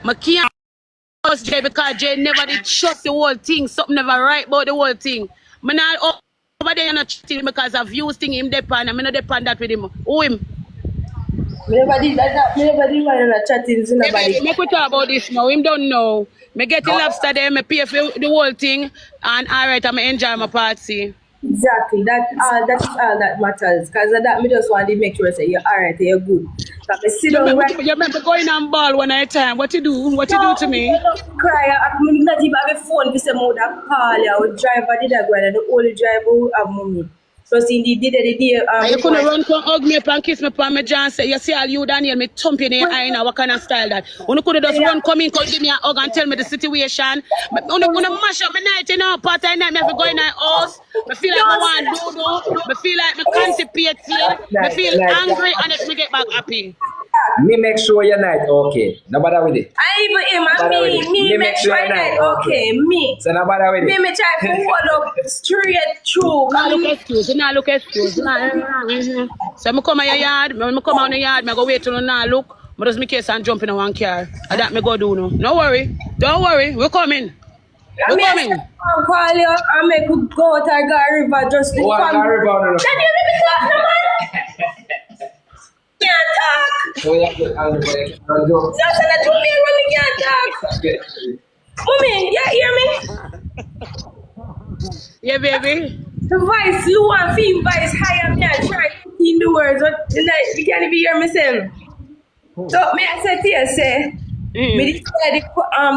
I can't trust Jay because Jay never did trust the whole thing. Something never right about the whole thing. I'm not over there not chatting because I've used thing him depend. I'm not depend that with him. Who him? Nobody want to chatting to nobody. Make we talk about this now. Him don't know. Me get the lobster there, me pay for the whole thing, and alright, I'm enjoy my party. Exactly. That is all that matters. Cause of that me just want to make sure say you're alright, you're good. But me sit down right. You remember going on ball one at a time. What you do? What you do to me? I don't cry. I'm not even have a phone to say more than call you. I would drive did I go and the only driver who have money. So see the day you couldn't run come hug me up and kiss me upon my jaw and say, you see all you Daniel, me thump in your eye now, what kind of style that? You could have just run come in, come give me a hug and tell me the situation. But you mash up my night, you know, part of the night, me have to go in my house. I feel like I want to do. I feel like I constipated. I feel angry and if me get back happy. Me make sure your night okay. No bother with it. I even him and me make sure your night okay. Me. So no bother with it. Me try to hold up straight through. Now look excuse. So I come on your yard, I come on the yard, I go wait till you now look. I just make case and jump in one car. And that me go do no. No worry. Don't worry. We're coming. We're coming. I'll call you and make you go out and go river just to come. Can you let me talk, no man? Can't talk. So you have to Just let me when me can't talk. Mommy, you hear me? Yeah, baby. The voice low and feel voice high and me I try in the words, but you can't even hear myself. So me I said to you, say, me decide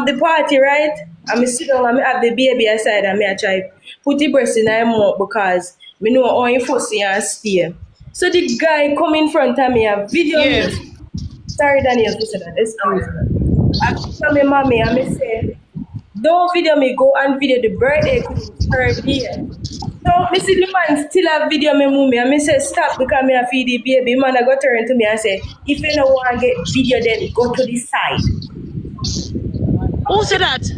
the party, right? And me sit down and me have the baby aside and me I try put the breast in my mouth because me know how you fussy and stay. So the guy come in front of me and video me. Sorry Daniel, to say that, excuse me. I tell me mommy and me say, don't video me, go and video the birthday third year. So me see the man still have video me mommy and me say stop because me a feed the baby. Man I go turn to me and say, if you don't want to get video then go to the side. Who said that?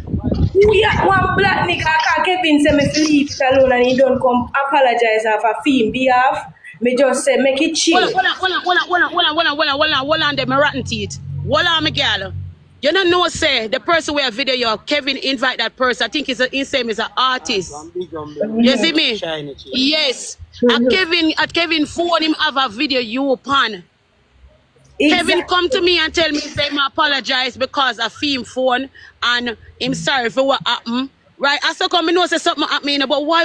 We are one black nigga called Kevin say me leave it alone and he don't come apologize off a film behalf. Me just say make it chill. Hold on, them rotten teeth. Hold on, my girl. You don't know, say the person where video you Kevin invite that person. I think he's same as an artist. You see me? Yes. At Kevin phone him have a video you upon. Exactly. Kevin come to me and tell me say me apologize because of him phone and him sorry for what happened. Right? I so come me know say something happened, but why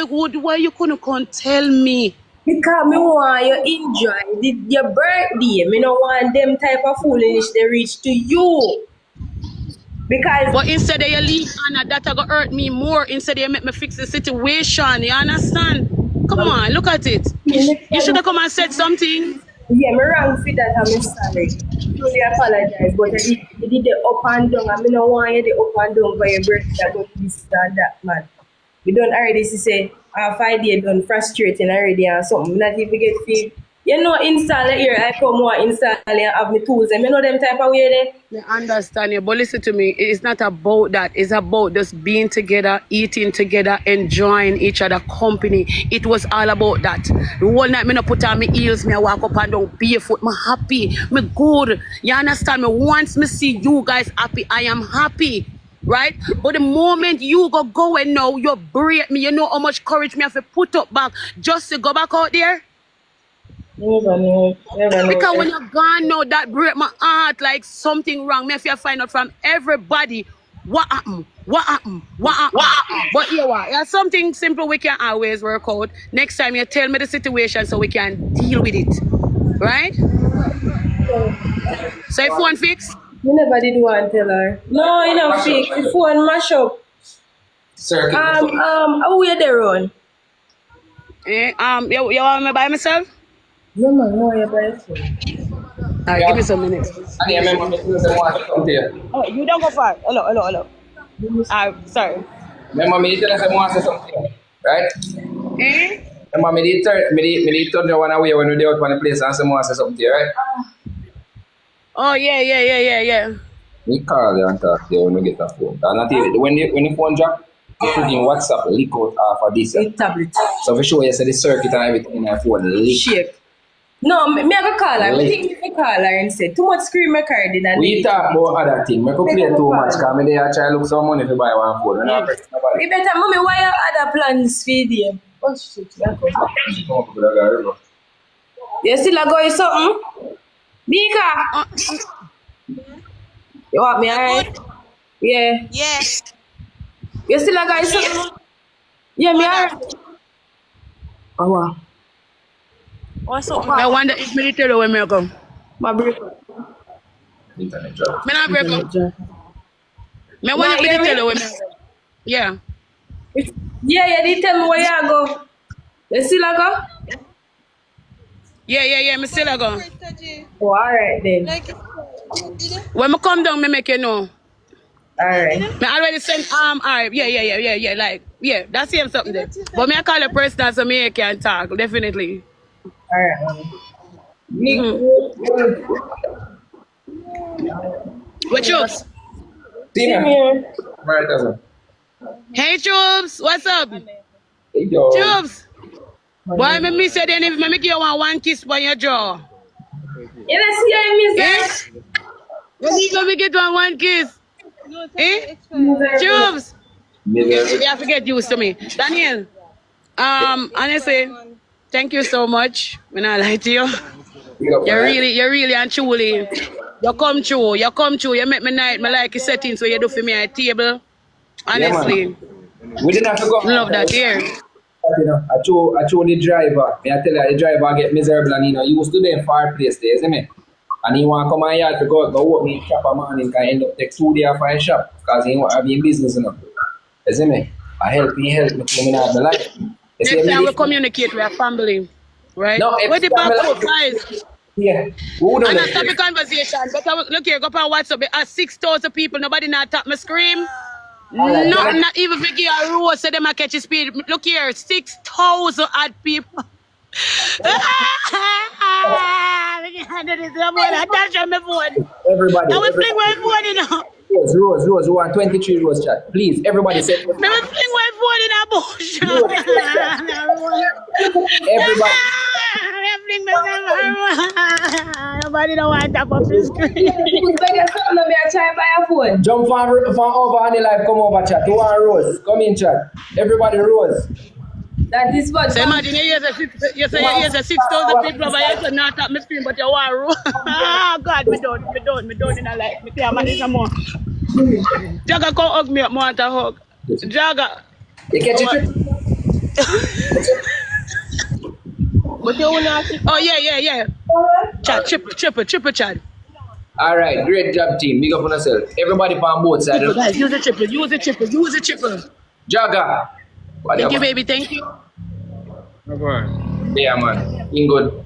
you couldn't come tell me? Because me want you enjoy your birthday. Me don't want them type of foolishness they reach to you. Because but instead of you leave Anna, that gonna hurt me more. Instead of you make me fix the situation. You understand? Come on, look at it. You should have come and said something. Yeah, me wrong for that. I'm sorry. Truly apologize. But I did the up and down. I don't want you the up and down for your birthday. I don't this and that, man. We don't already say 5 days done frustrating already and something. Not even get feel. You know, install it here. I come more install it and have my tools. And you know them type of way there. I understand you, but listen to me. It's not about that. It's about just being together, eating together, enjoying each other company. It was all about that. The whole night, me no put on my heels, me walk up and down barefoot. Me happy, me good. You understand me? Once me see you guys happy, I am happy. Right? But the moment you go and now, you break me. You know how much courage me have to put up back just to go back out there? Never know. Because when you're gone now, that break my heart like something wrong. Me if you find out from everybody what happened. But here what? Yeah, something simple we can always work out. Next time you tell me the situation so we can deal with it. Right? So if phone fix? You never did want to tell her. No, you know fix. The phone mash up. Sir, how you there on? You want me by myself? Yeah, man, no, you're by yourself. Alright, give me some minutes. Oh, you don't go far. Hello. Sorry. Remember me tell us I want to say something, right? Remember me did turn one away when we were out on the place and someone say something, right? Oh yeah. We call you and talk to you when we get a phone. When the phone drop, you put in WhatsApp, leak out half of this. Tablet. So for sure you say the circuit and everything in your phone leak. Shake. No, me I go call her. I think me call her and say too much scream my card in and We talk about other things. I could play too much because I try to look some money to buy one phone. You better, mommy, why you other plans for them? Oh shit, you still a going something? Mika, you want me alright? Yeah. Yeah. You still a going something? Yeah, me alright. Oh wow. What's up? I wonder if me tell you when me come. My break. Internet job. Me not break up. Me wonder if me tell you when me come. Yeah. Yeah, they tell me where you go. You still a go? Yeah, me still a go. Oh, alright then. When me come down, me make you know. Alright. Me already sent alright, yeah, like that's him something there. But me I call a person so me can talk, definitely. Alright. What Chubs? See me. Right, cousin. Hey Chubs, what's up? Hey, yo. Chubs. Why me miss you then if me give you one kiss by your jaw? You don't see I miss Yes? When you gonna get one kiss? Eh? Chubs. You have to get used to me. Daniel, honestly, thank you so much. When I lie to you. You're really and truly. You come true. You make me night. Me like the settings where you do for me at table. Honestly. Yeah, we didn't have to go. Love that here. You know, I told the driver. I tell you, the driver get miserable and he used to them far place there, isn't it? And he want to come here to go work me shop a man. He can end up take 2 days for a shop because he want to be in business, you know. Isn't it? I help me to have the life. Next time we communicate with our family, right? No, where the back up, guys? Yeah. And I stop the conversation. But look here, go up on WhatsApp. There are 6,000 people. Nobody not tap me scream. Not even if you a rose, so them a catch a speed. Look here, 6,000 odd people. Everybody. I was playing my phone, you know. Rose, we want 23 Rose chat. Please, everybody say. I was playing my phone in a bush. Everybody. Nobody don't want to tap up the screen. Jump from over on the live, come over chat. You want Rose? Come in chat. Everybody Rose. That is what. So imagine you say here's a 6,000 people, but you not tap my screen, but you want Rose. Oh God, me done in a life. Me can't manage no more. Jagger come hug me up, more to hug. Jagger. You catch it? Oh yeah. Chat, triple chat. All right, great job, team. Big up on yourself. Everybody on both sides. Guys, use the triple. Jagger. Thank you, baby. Thank you. Yeah, man. In good.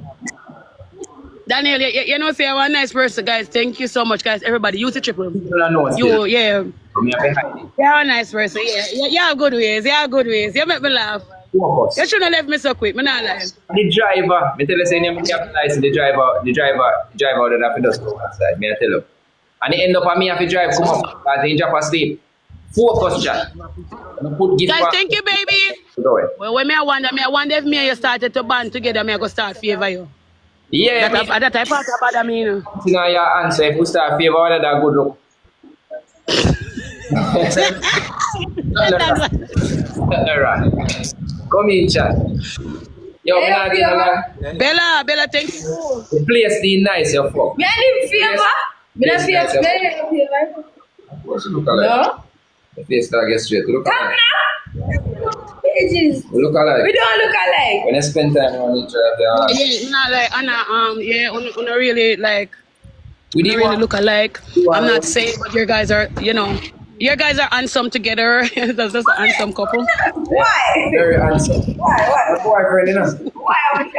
Daniel, you know, say I'm a nice person, guys. Thank you so much, guys. Everybody, use the triple. You, yeah. You're a nice person. Yeah. You have good ways. You make me laugh. You shouldn't have left me so quick. I'm not lying. The driver, I tell you, say, I'm the driver that have to just go outside. I tell you. And he end up on me have to drive, come up, because he drop asleep. Focus, chat. Guys, thank you, baby. Well, when I wonder if me and you started to band together, I go start favor you. Yeah, that type of bother me, you know. You know your answer, if you start favor, what that good look. Not right. Come in, chat. Yo, Bella, thank you. The place is nice, you fuck. Me I live favor. What's it look like? No. The face that gets straight. Look alike. Pages. We look alike. We don't look alike. When I spend time on each other, yeah, not like Anna, really like. We didn't really look alike. I'm not saying, but your guys are, you are handsome together. That's just a handsome couple. Why? Very handsome. Why? Boyfriend, you know. Why?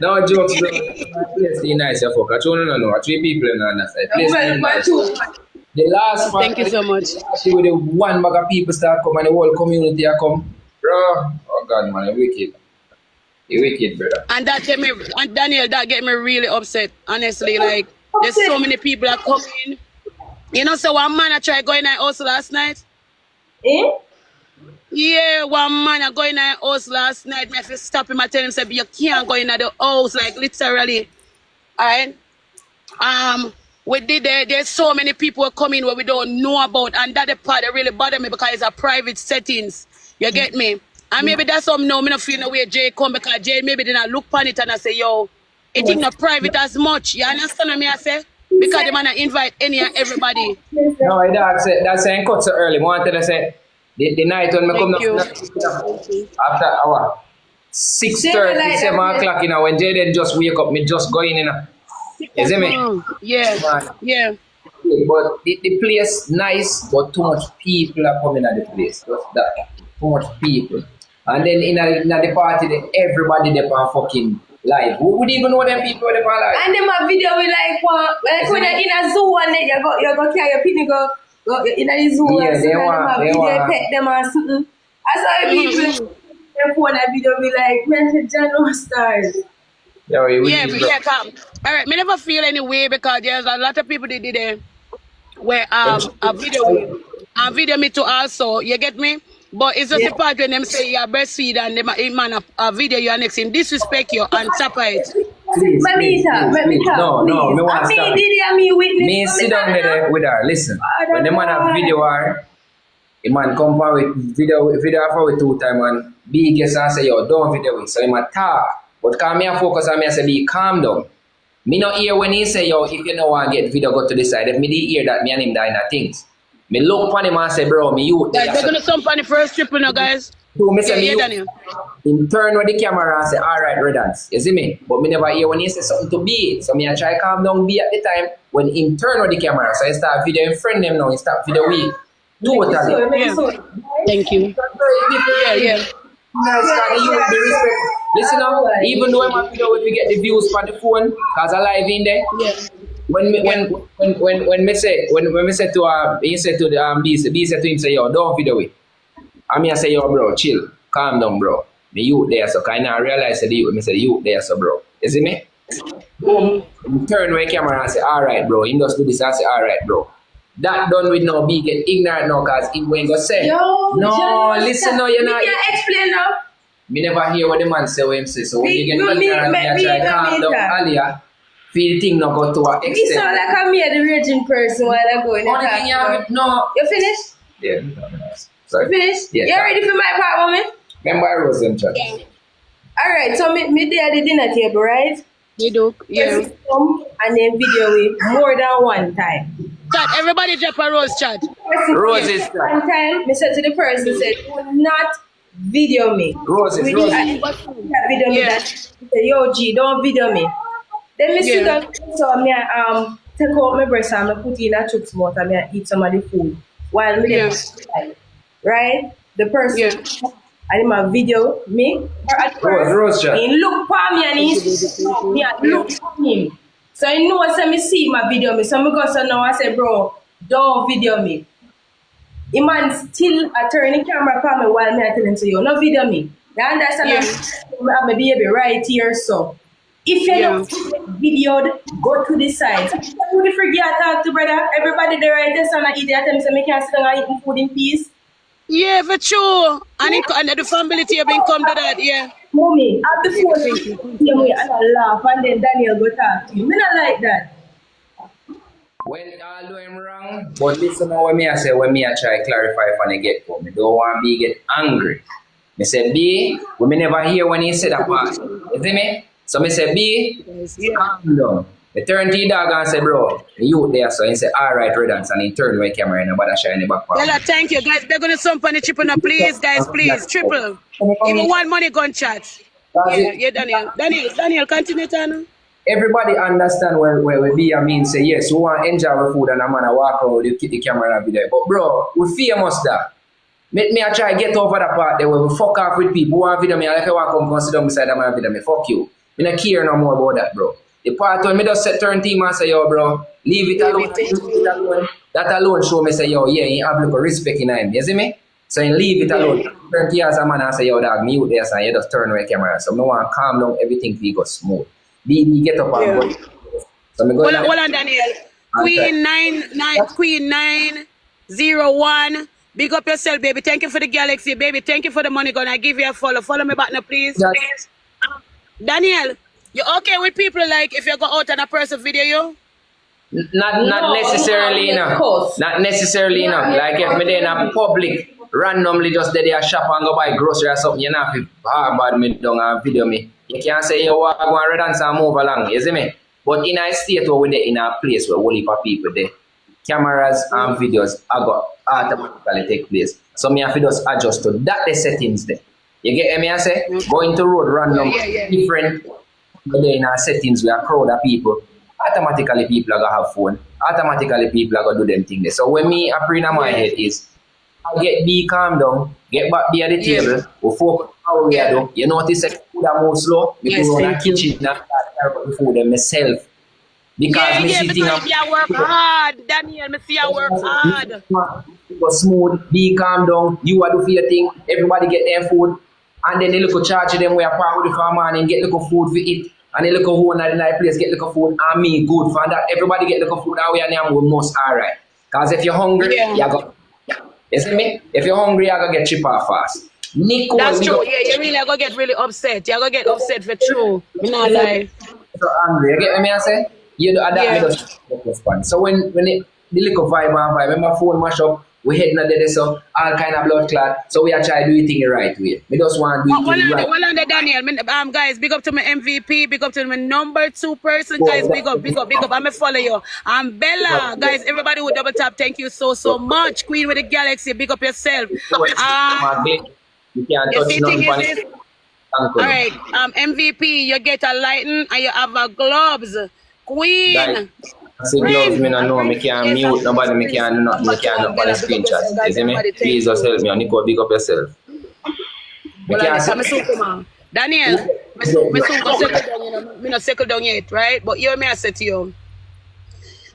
No jokes, though. My place is nice, you fuck. I don't know. 3 people in that side. Place is nice. The last part, thank you so much. Actually, with the 1 bag of people start come and the whole community come. Bro, oh God, man, you're wicked. You're wicked, brother. And Daniel, that get me really upset. Honestly, like, there's so many people that come in. You know, so one man I tried going out also last night. Eh? Yeah, one man I go in the house last night. Me have to stop him. I tell him, say, you can't go in the house, like literally. Alright. We did there's so many people coming where we don't know about, and that the part that really bother me because it's a private settings. You get me? And maybe that's something no, me not feel no way Jay come because Jay maybe didn't look on it and I say, yo, it ain't not private as much. You understand what me I say? Because they man invite any and everybody. No, that's saying cut so early. I wanted to say the night when I come down after hour 6:30, 7 o'clock, you know, when Jaden just wake up, me just going in. You see me? Yeah. Yeah. But the place nice, but too much people are coming at the place. Just that. Too much people. And then in the party, everybody there on fucking live. Who would even know them people there on live? And them a video we like when you're in a zoo and then you go carry your pin, go in a zoo yeah, and they want, video pet them or something. I saw people them phone a video be like, man, Jano stars. Yeah, come. All right, me never feel any way because there's a lot of people that did it where a video me too also. You get me? But it's just the part when them say you're breastfeed and them a video you are next him disrespect you and tap it. Please, let me talk. No, me want to stop. Witness. Me sit down there with her. Listen, when the man have video her, the man come for with video for with 2 times and be guess and say yo don't video it. So he might talk. But come me and focus on me and say be calm down. Me not hear when he say yo if you don't want to get video go to the side. If me did hear that me and him die in things. Me look upon him and say, bro, me you. They're gonna stump on the first triple now, guys. So me say, him turn with the camera and say, all right, Redance. You see me? But me never hear when he say something to be. So me I try calm down be at the time when him turn with the camera. So I start video in friend them now. He start video we. Totally. Yeah. Thank you. Yeah. Listen now, even though I'm video if we get the views for the phone, cause I live in there. Yeah. When me say to he said to the B said to him say yo don't video it. I mean I say yo bro chill calm down bro. Me youth there so kind of realize that me say youth there so bro. You see me? Boom. Turn my camera and say alright bro. Him just do this and say alright bro. That done with no be get ignorant now cause he going go say no listen no you're not. You can't explain now. Me never hear what the man say what him say so when you get ignorant me try calm down earlier. Feel thing not go to an extent. You sound like I'm here the raging person while I go in the car. No. You finished? Yeah. Sorry. You finished? Yeah. You ready for my part, woman? Remember I was them chat. Yeah. Alright, so me there at the dinner table, right? You do. Yeah. Come and then video it more than one time. Chat, everybody drop a rose chat. Roses. One time, me said to the person, said, do not video me. Roses. Video me that. He said, yo G, don't video me. Then me sit down, so me take out my breast and I put in a chooks mouth and I eat some of the food while me right? The person and him a video me or at first he look for me and he look for him. So he know say me see my video me. So me go so now I say bro, don't video me. The man still turn the camera for me while me I tell him to you, no video me. You understand? I have my baby right here so. If you don't videoed, go to the side. Who the freak you talk to, brother? Everybody there right there, so I eat at them, so I can't sit down and eat food in peace. Yeah, for sure. And the family team been come to that, yeah. Mommy, at the phone, and I laugh, and then Daniel go talk to you. Me not like that. When I do him wrong, but listen to what me I say, when me I try clarify from the get-go. Me don't want me get angry. Me say, B, we me never hear when he said that part. You see me? So me say, B, calm down. I turn to the dog and say, bro, you there. So he say, all right, Redance. And he turn my camera and nobody shine the back part. Well, thank you, guys. They're going to sump on the triple now, please, guys, please. Triple. Even one money gun chat. Yeah, Daniel, continue, Tana. Everybody understand where we be. I mean, say, yes, we want to enjoy our food and I'm going to walk out, you keep the camera and be there. But, bro, we famous that. Make me I try to get over that part there where we fuck off with people who want video me. And if I want to come consider beside them and video me, fuck you. I don't care no more about that, bro. The part when me just set turn team and say, yo, bro, leave it alone. That alone show me say, yo, yeah, he have a little respect in him. You see me? So he leave it alone. Turn to you as a man and say, yo, dog, me you there, so you just turn away camera. So I want to calm down everything for you go smooth. BB get up and go. So me go hold on, Daniel. Queen 901 Big up yourself, baby. Thank you for the galaxy, baby. Thank you for the money. Gonna give you a follow. Follow me back now, please. Yes. Daniel, you okay with people like if you go out and a person video you? Not necessarily enough. Not necessarily enough. Like if me in a public, randomly just there shop and go buy grocery or something, you know, if bad me down and video me. You can't say you walk go and dance and move along, you see me? But in a state where we're in a place where only for people there, cameras and videos are got automatically take place. So me have to just adjust to that the settings there. You get me I say? Going to road random different but there in our settings we are crowd of people. Automatically people are gonna have phone. Automatically people are gonna do them thing there. So when me a in my head is I get be calm down, get back there at the table, we focus on how we are doing. You notice that food are more slow because we're in the kitchen and I carry the food myself. Because me see because you work hard, Daniel. Me see you work hard. Go smooth, be calm down, you are do for your thing, everybody get their food, and then they look at charge them we are part with the farmer and get little food for eat. And they look at who in the night place get little food and me good for that. Everybody get little food and we are we must alright. Because if you're hungry, you go. You see me? If you're hungry, you're going to get cheaper fast. Nicole, that's true. Yeah, you really are going to get really upset. You're going to get upset for true. You know, like. So angry. You get me I say? You do adapt so when the little vibe when my phone mash up, we head in there so all kind of blood clot. So we are trying to do it the right way. We just want to do it right. Well on the Daniel, guys, big up to my MVP, big up to my number 2 person, guys, big up. I'm gonna follow you. I'm Bella, guys, everybody with double tap, thank you so much. Queen with the galaxy, big up yourself. You can't touch nothing. Alright, MVP, you get a lighting and you have a gloves. Queen. I see gloves, me no know, me can't mute nobody, me can't do nothing, me can't do the screenshot. You see me? Please just help me, Nico, big up yourself. Daniel, me not settle down yet, right? But you me I say to you,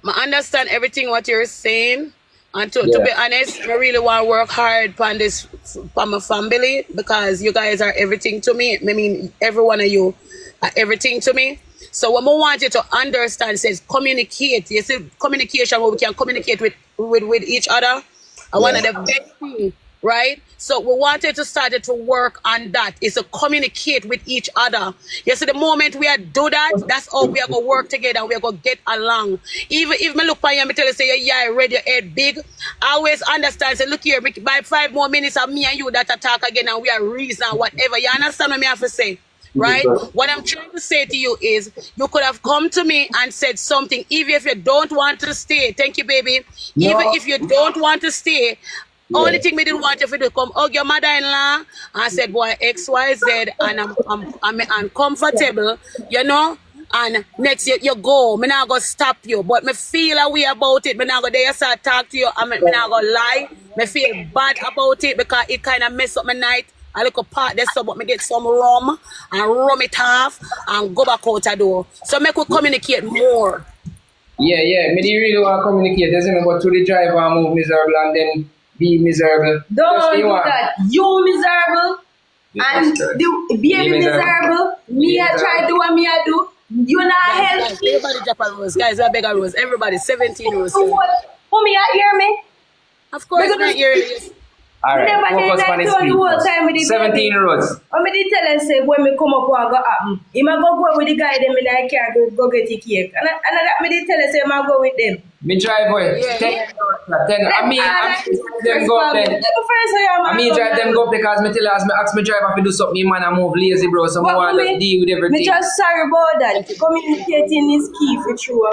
I understand everything what you're saying. And to be honest, I really want to work hard on this for my family because you guys are everything to me. I mean, every one of you are everything to me. So what I want you to understand says communicate. You see, communication where we can communicate with each other. And one of the best things, right? So we wanted to start to work on that, is to communicate with each other. You see, the moment we do that, that's how we are going to work together and we are going to get along. Even if me look at you and me tell you, say, yeah, read your head big, I always understand, say, look here, by 5 more minutes of me and you that attack again and we are reason, whatever. You understand what I have to say? Right? What I'm trying to say to you is you could have come to me and said something, even if you don't want to stay. Thank you, baby. No. Even if you don't want to stay, only thing we didn't want you to come hug your mother-in-law and said, boy, XYZ, and I'm uncomfortable, you know? And next you go, me not gonna stop you, but me feel a way about it. Me not gonna there start talk to you, and me not gonna lie. Me feel bad about it because it kind of mess up my night. I look a part there, so but me get some rum and rum it off and go back out the door. So make we communicate more. Yeah, me didn't really want to communicate. There's me go to the driver and move miserable and then be miserable. Don't do that. You miserable and the baby miserable. Me I try to do what me I do. You not help. Everybody drop a rose, guys. I beg a rose. Everybody 17 rose. Who me I hear me? Of course, not hear you. Alright, focus on his feet. 17 roads. I did tell her say when me come up what go happen. He might go with the guy them in the car go get the cake. And that me did tell her say I go with them. Me drive boy. 10. I mean them go up then. I mean drive them go up because me tell her as me ask me driver to do something, man I move lazy bro. So I want to deal with everything. Me just sorry about that. Communicating is key for true.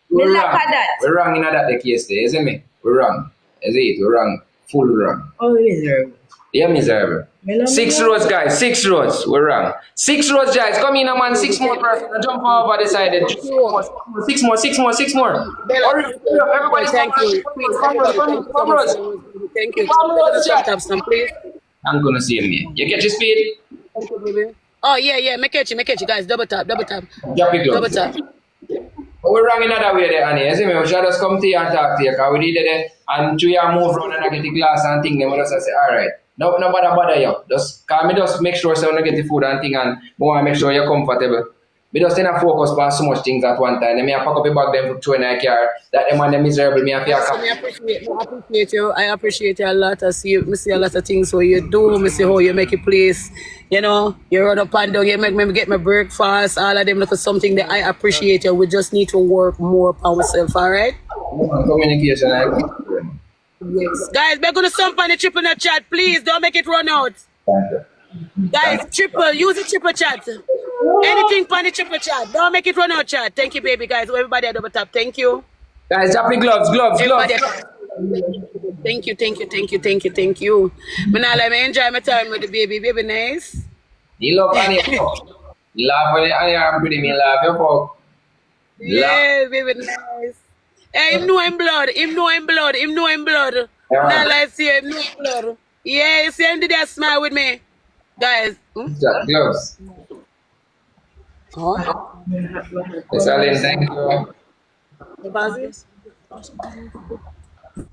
We're wrong. We're wrong in that the case there, isn't me? We're wrong. Is it? We're wrong. Full wrong. Oh, miserable. Yeah, miserable. 6 roads, guys. 6 roads. We're wrong. 6 roads, guys. Come in, man. 6 more person. Jump over the side. 6 more. Everybody, thank you. Come roads. Thank you. Please. I'm gonna see me. You catch your speed? Thank you, baby. Oh, yeah. Make catch you, guys. Double tap. Drop it, double tap. But we're wrong in another way there, Annie. You see me? We should just come to you and talk to you because we did it and to you move around and I get the glass and thing. Then we just say, alright, no bother you. Just make sure so when you get the food and thing and we want to make sure you're comfortable. We just in a focus on so much things at one time. Then me I pack up a bag them for throw in a car. That them and them miserable. Me I feel I appreciate you. I appreciate you a lot. I see a lot of things what you do. I see how you make a place. You know, you run up and down. You make me get my breakfast. All of them look at something that I appreciate you. We just need to work more on ourselves. All right. communication. Yes. Guys, we're gonna stump on the triple in the chat. Please don't make it run out. Thank you. Guys, use the triple chat. Anything on the triple chat. Don't make it run out, chat. Thank you, baby, guys. Everybody at double tap. Thank you. Guys, drop the gloves. Everybody. Thank you. But now let me enjoy my time with the baby. Baby, nice. You love Annie. Laugh when Annie are pretty. Me laugh your fuck. Yeah, baby, nice. Hey, him know him blood. Now let's see him know him blood. Yeah, you see him did that smile with me. Guys. Gloves. Oh. It's Alan, thank you.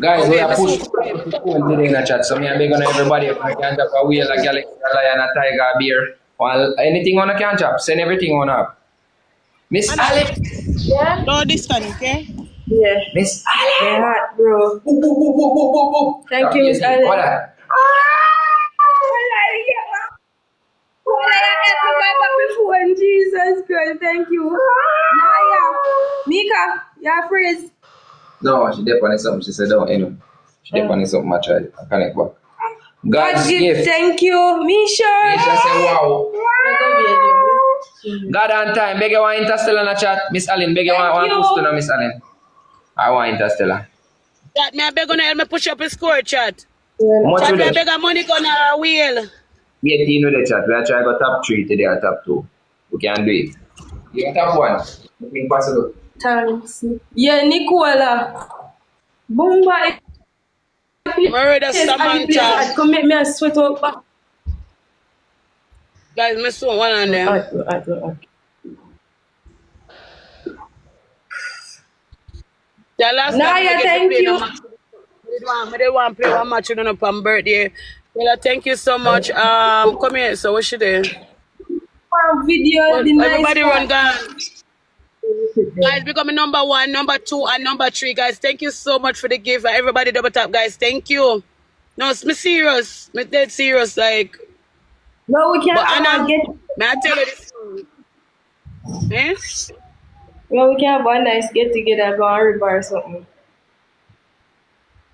Guys, we are pushing today in the chat. So me and beg on everybody if I can drop a wheel, a galaxy, a lion, a tiger, a beer. Well, anything on a can drop, send everything on up. Miss Alex. Yeah? No, this one, okay? Yeah. Miss Alex. Yeah, hot, bro. Thank you, Miss Alex. What that? Jesus Christ, thank you. Naya, Mika, you're freeze. No, she did on something. She said, don't, anyway. She did on something. I tried. I connect back. God's gift. Thank you, Misha. Misha say, wow. God on time. Beg you want Interstellar in the chat. Miss Allen, beg you want push to Miss Allen. I want Interstellar. Chat, me I beg on help me push up a score, chat. Much Chat, with me I it. beg a money gun or a wheel. Yeah, team with the chat. We are trying to go top 3 today or top 2. We can do it. You got top 1. Impossible. Thanks. Yeah, Nicola. Boomba. Murder Samantha. Come make me a sweat up. Guys, me saw one on them. The last Naya, thank you. I didn't want to play one match on up on birthday. Well, thank you so much. Come here. So what should they? Video. Well, The everybody nice run, guys. Guys, becoming number 1, number 2, and number 3, guys. Thank you so much for the gift. Everybody double tap, guys. Thank you. No, it's me serious. Me dead serious. Like, no, we can't get. May I tell you this? Eh? No, we can't have a nice get together, go on river or something.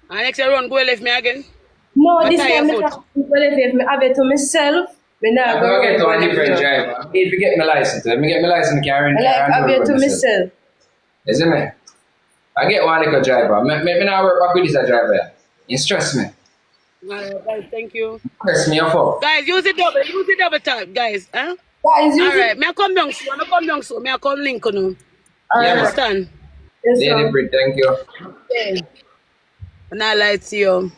And next year, run, go left me again. No, What this are time your I have it to myself. I'm going to get to a different driver. If you get my license, let me get my license, Karen. I have it to myself. Isn't it? I get one like a driver. Me not work back with this driver. You stress me. Guys, thank you. Stress me, your fault. Guys, use the double tap, guys. Huh? Guys, all right, may I come down so may I come link on you. You understand? Yes, Lady Brit, thank you. Yeah. And I lie to you.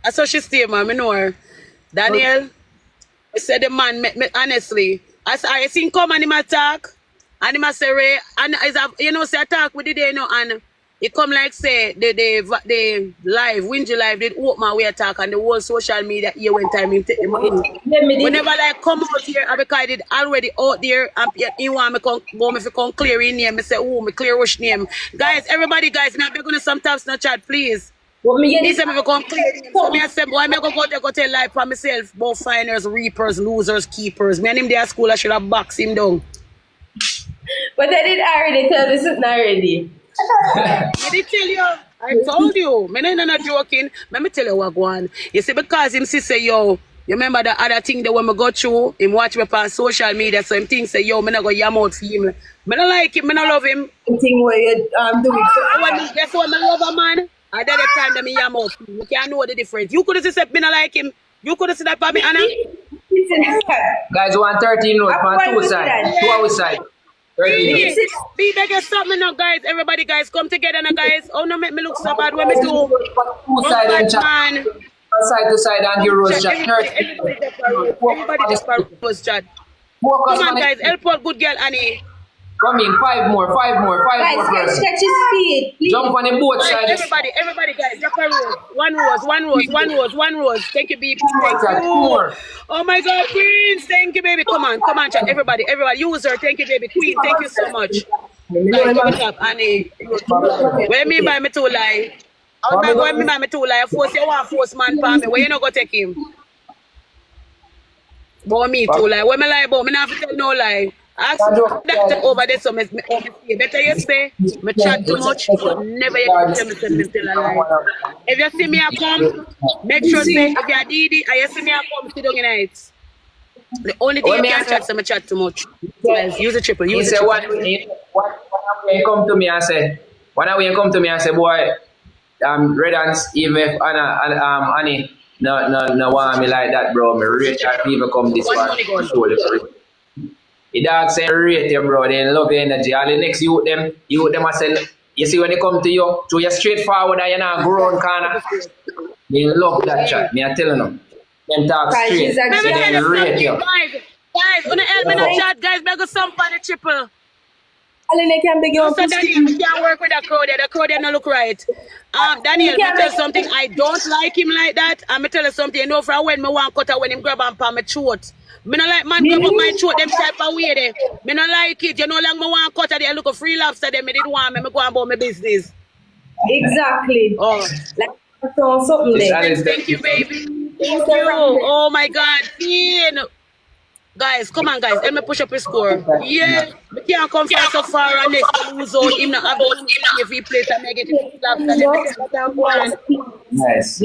I saw she stay, man. I know her. Daniel, I said the man, honestly, I seen come and him attack, and him say, Ray, and you know, say attack with the day, you know, and he come like say, the live, Wingy Live, did open my way attack, and the whole social media here when time him take them in. Whenever like come out here, because it already out there, and he want me to come clear in name, I say, oh, me clear rush name. Guys, everybody, guys, me beg on some taps in the chat, please. He said me come clear name. So me I said, boy, me go there, go tell life for myself, both finers, reapers, losers, keepers. Me and him there at school, I should have boxed him down. But I did already tell me something already. I did tell you. I told you. Me not joking. Let me tell you what go on. You see, because him say, yo, you remember the other thing that when me go through, him watch me on social media, so him think say, yo, me not go yam out for him. Me not like him, me not love him. The thing where you doing so. Guess what, me love a man? I did the time that me yam out for him. You can't know the difference. You could have said me not like him. You could have said that for me, Anna. Guys, 113 notes, man, 2 side. 2 outside. 13 notes. Be begging something now, guys. Everybody, guys, come together now, guys. Oh, no, make me look so bad when me do. 2 side and chat. Man. Side to side and heroes chat. Everybody just for Rose chat. Come on, guys. Help out good girl, Annie. Come in, five more Guys, person. stretch his feet, please. Jump on the boat side. Everybody, guys, drop a rose. One rose. Thank you, baby. Thank you. More. Oh my God, Queens. Thank you, baby. Come on, chat. Everybody. User. Thank you, baby. Queen, thank you so much. Guys, give it up, Annie. What do you mean by me too lie? What do you mean by me too lie? Force you want force man for me. Where you not go take him? But me too lie. What me lie about? Me not have to tell no lie. Ask doctor over there so me better you say me chat too much, but never you tell me tell a lie. If you see me I come, make sure say if you are Didi and you see me I come, sit down in it. The only thing you can't chat so me chat too much. Guys, use a triple. When you come to me and say, boy, Red Ants, even if Annie no want me like that, bro. Me rate that people come this far. The dog say rate you, bro. They love your energy. All the next youth them I say, you see when they come to you, so you're straightforward and you're not grown kind of. They love that chat. Me I telling them. Them talk straight. They rate you. Guys, on the help me no chat, guys. Beg somebody triple. Can beg you. So Daniel, we can't work with that crowd there. The crowd there don't look right. Daniel, me tell you something. I don't like him like that. And me tell you something. You know, for when me want cut when him grab and palm my throat. Me not like man grab up my throat them type of way there. Me not like it. You know, like me want cut there. Look a free lobster there. Me didn't want me. Me go about my business. Exactly. Oh, like something there. Thank you, baby. Thank you. Oh my God, guys, come on, guys. Let me push up his score. Yeah, we can't come from so far and next lose out. Him not have the if he plays a negative lobster. Nice.